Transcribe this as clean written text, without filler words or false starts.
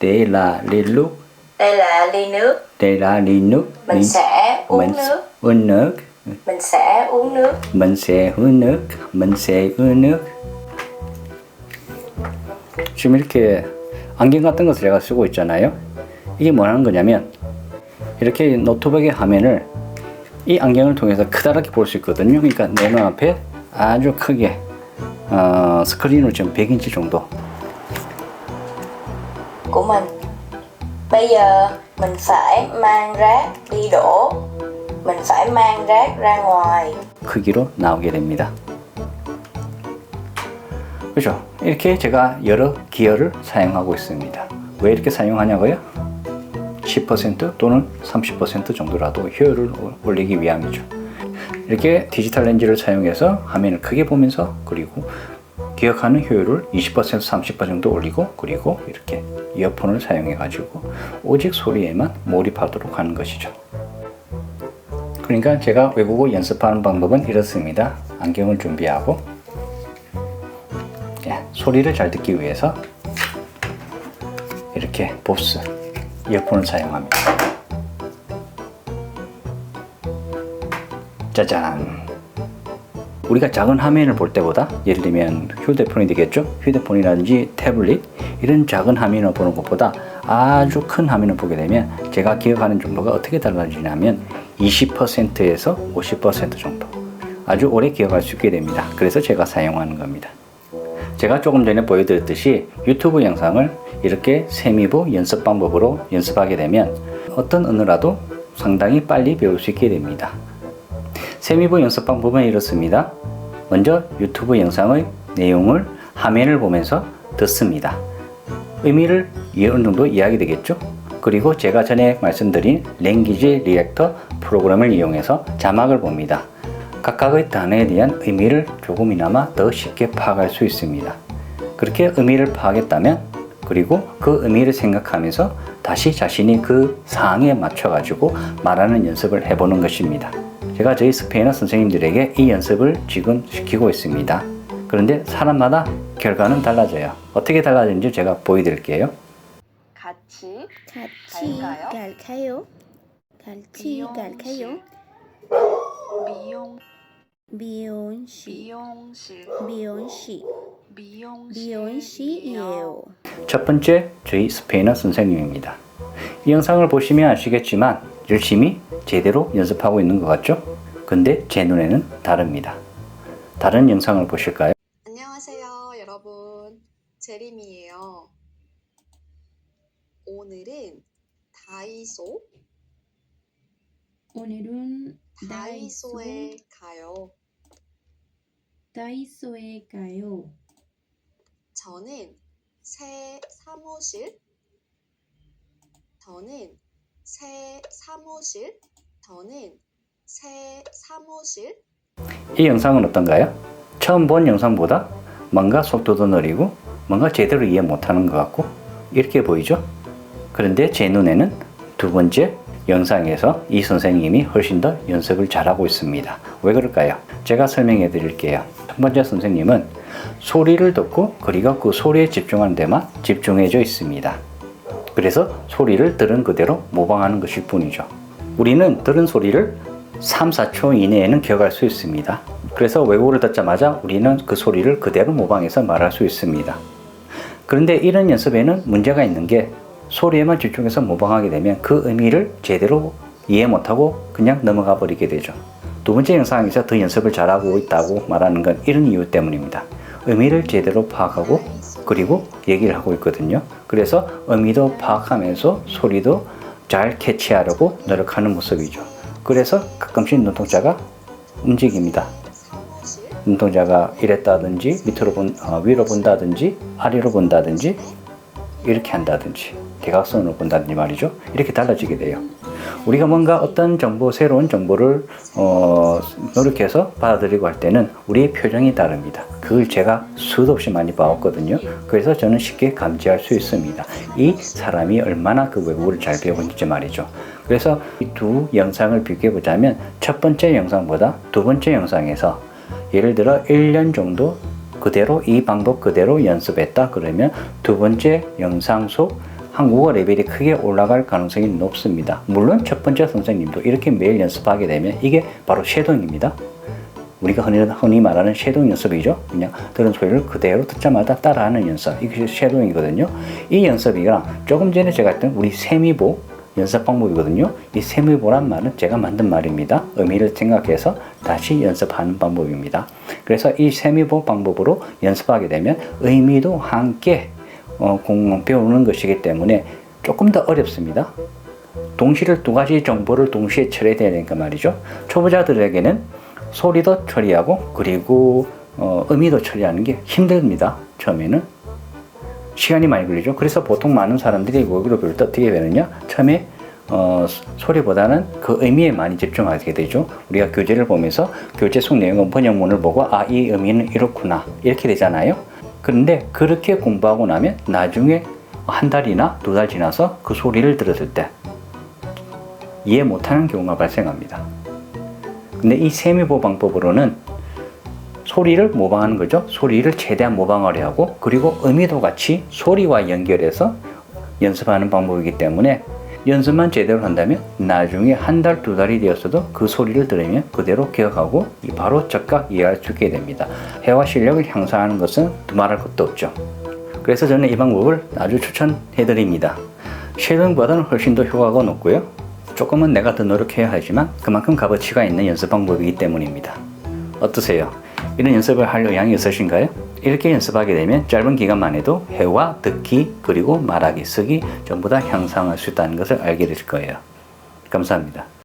Đây là ly nước. Đây là ly nước. Đây là ly nước. Mình sẽ uống nước. Uống nước. Mình sẽ uống nước. Mình sẽ uống nước. mình sẽ uống nước. 지금 이렇게 안경 같은 것을 제가 쓰고 있잖아요. 이게 뭐 하는 거냐면 이렇게 노트북의 화면을 이 안경을 통해서 크다랗게 볼 수 있거든요. 그러니까 내 눈앞에 아주 크게 스크린으로 지금 100인치 정도. Của mình. Bây giờ mình phải mang rác đi đổ. mình phải mang rác ra ngoài. 크기로 나오게 됩니다. 그렇죠? 이렇게 제가 여러 기어를 사용하고 있습니다. 왜 이렇게 사용하냐고요? 10% 또는 30% 정도라도 효율을 올리기 위함이죠. 이렇게 디지털 렌즈를 사용해서 화면을 크게 보면서 그리고 기억하는 효율을 20% 30% 정도 올리고 그리고 이렇게 이어폰을 사용해 가지고 오직 소리에만 몰입하도록 하는 것이죠. 그러니까 제가 외국어 연습하는 방법은 이렇습니다. 안경을 준비하고 소리를 잘 듣기 위해서 이렇게 보스 이어폰을 사용합니다. 짜잔! 우리가 작은 화면을 볼 때보다 예를 들면 휴대폰이 되겠죠? 휴대폰이라든지 태블릿 이런 작은 화면을 보는 것보다 아주 큰 화면을 보게 되면 제가 기억하는 정도가 어떻게 달라지냐면 20%에서 50% 정도 아주 오래 기억할 수 있게 됩니다. 그래서 제가 사용하는 겁니다. 제가 조금 전에 보여드렸듯이 유튜브 영상을 이렇게 세미보 연습 방법으로 연습하게 되면 어떤 언어라도 상당히 빨리 배울 수 있게 됩니다. 세미보 연습 방법은 이렇습니다. 먼저 유튜브 영상의 내용을 화면을 보면서 듣습니다. 의미를 어느 정도 이해하게 되겠죠? 그리고 제가 전에 말씀드린 랭귀지 리액터 프로그램을 이용해서 자막을 봅니다. 각각의 단어에 대한 의미를 조금이나마 더 쉽게 파악할 수 있습니다. 그렇게 의미를 파악했다면 그리고 그 의미를 생각하면서 다시 자신이 그 상황에 맞춰 가지고 말하는 연습을 해보는 것입니다. 제가 저희 스페인어 선생님들에게 이 연습을 지금 시키고 있습니다. 그런데 사람마다 결과는 달라져요. 어떻게 달라지는지 제가 보여드릴게요. 같이 갈까요? 같이 갈까요? 미용실이에요. 첫 번째 저희 스페인어 선생님입니다. 이 영상을 보시면 아시겠지만 열심히 제대로 연습하고 있는 것 같죠? 근데 제 눈에는 다릅니다. 다른 영상을 보실까요? 안녕하세요 여러분, 제림이에요. 오늘은 다이소에 가요. 저는 새 사무실. 이 영상은 어떤가요? 처음 본 영상보다 뭔가 속도도 느리고 뭔가 제대로 이해 못하는 것 같고 이렇게 보이죠? 그런데 제 눈에는 두 번째 영상에서 이 선생님이 훨씬 더 연습을 잘하고 있습니다. 왜 그럴까요? 제가 설명해 드릴게요. 첫 번째 선생님은 소리를 듣고 그리고 그 소리에 집중하는 데만 집중해져 있습니다. 그래서 소리를 들은 그대로 모방하는 것일 뿐이죠. 우리는 들은 소리를 3, 4초 이내에는 기억할 수 있습니다. 그래서 외국어를 듣자마자 우리는 그 소리를 그대로 모방해서 말할 수 있습니다. 그런데 이런 연습에는 문제가 있는 게 소리에만 집중해서 모방하게 되면 그 의미를 제대로 이해 못하고 그냥 넘어가 버리게 되죠. 두 번째 영상에서 더 연습을 잘하고 있다고 말하는 건 이런 이유 때문입니다. 의미를 제대로 파악하고 그리고 얘기를 하고 있거든요. 그래서 의미도 파악하면서 소리도 잘 캐치하려고 노력하는 모습이죠. 그래서 가끔씩 눈동자가 움직입니다. 눈동자가 이랬다든지 위로 본다든지 아래로 본다든지 이렇게 한다든지 대각선으로 본다든지 말이죠. 이렇게 달라지게 돼요. 우리가 뭔가 어떤 정보, 새로운 정보를 노력해서 받아들이고 할 때는 우리의 표정이 다릅니다. 그걸 제가 수도 없이 많이 봐왔거든요. 그래서 저는 쉽게 감지할 수 있습니다. 이 사람이 얼마나 그 외국어를 잘 배우고 있는지 말이죠. 그래서 이 두 영상을 비교해 보자면 첫 번째 영상보다 두 번째 영상에서 예를 들어 1년 정도 그대로 이 방법 그대로 연습했다 그러면 두 번째 영상 속 한국어 레벨이 크게 올라갈 가능성이 높습니다. 물론 첫 번째 선생님도 이렇게 매일 연습하게 되면 이게 바로 쉐도잉입니다. 우리가 흔히 말하는 쉐도잉 연습이죠. 그냥 들은 소리를 그대로 듣자마자 따라하는 연습. 이것이 쉐도잉이거든요. 이 연습이랑 조금 전에 제가 했던 우리 세미보 연습 방법이거든요. 이 세미보란 말은 제가 만든 말입니다. 의미를 생각해서 다시 연습하는 방법입니다. 그래서 이 세미보 방법으로 연습하게 되면 의미도 함께 배우는 것이기 때문에 조금 더 어렵습니다. 동시를 두 가지 정보를 동시에 처리해야 되니까 말이죠. 초보자들에게는 소리도 처리하고 그리고 의미도 처리하는 게 힘듭니다. 처음에는 시간이 많이 걸리죠. 그래서 보통 많은 사람들이 외국어를 배울 때 어떻게 배우느냐, 처음에 소리보다는 그 의미에 많이 집중하게 되죠. 우리가 교재를 보면서 교재 속 내용은 번역문을 보고 이 의미는 이렇구나 이렇게 되잖아요. 그런데 그렇게 공부하고 나면 나중에 한 달이나 두 달 지나서 그 소리를 들었을 때 이해 못하는 경우가 발생합니다. 근데 이 세미보 방법으로는 소리를 모방하는 거죠. 소리를 최대한 모방하려 하고 그리고 의미도 같이 소리와 연결해서 연습하는 방법이기 때문에 연습만 제대로 한다면 나중에 한 달, 두 달이 되었어도 그 소리를 들으면 그대로 기억하고 바로 즉각 이해할 수 있게 됩니다. 회화 실력을 향상하는 것은 두말할 것도 없죠. 그래서 저는 이 방법을 아주 추천해 드립니다. 쉐도잉보다는 훨씬 더 효과가 높고요. 조금은 내가 더 노력해야 하지만 그만큼 값어치가 있는 연습 방법이기 때문입니다. 어떠세요? 이런 연습을 할 의향이 있으신가요? 이렇게 연습하게 되면 짧은 기간만 해도 회화, 듣기, 그리고 말하기, 쓰기 전부 다 향상할 수 있다는 것을 알게 되실 거예요. 감사합니다.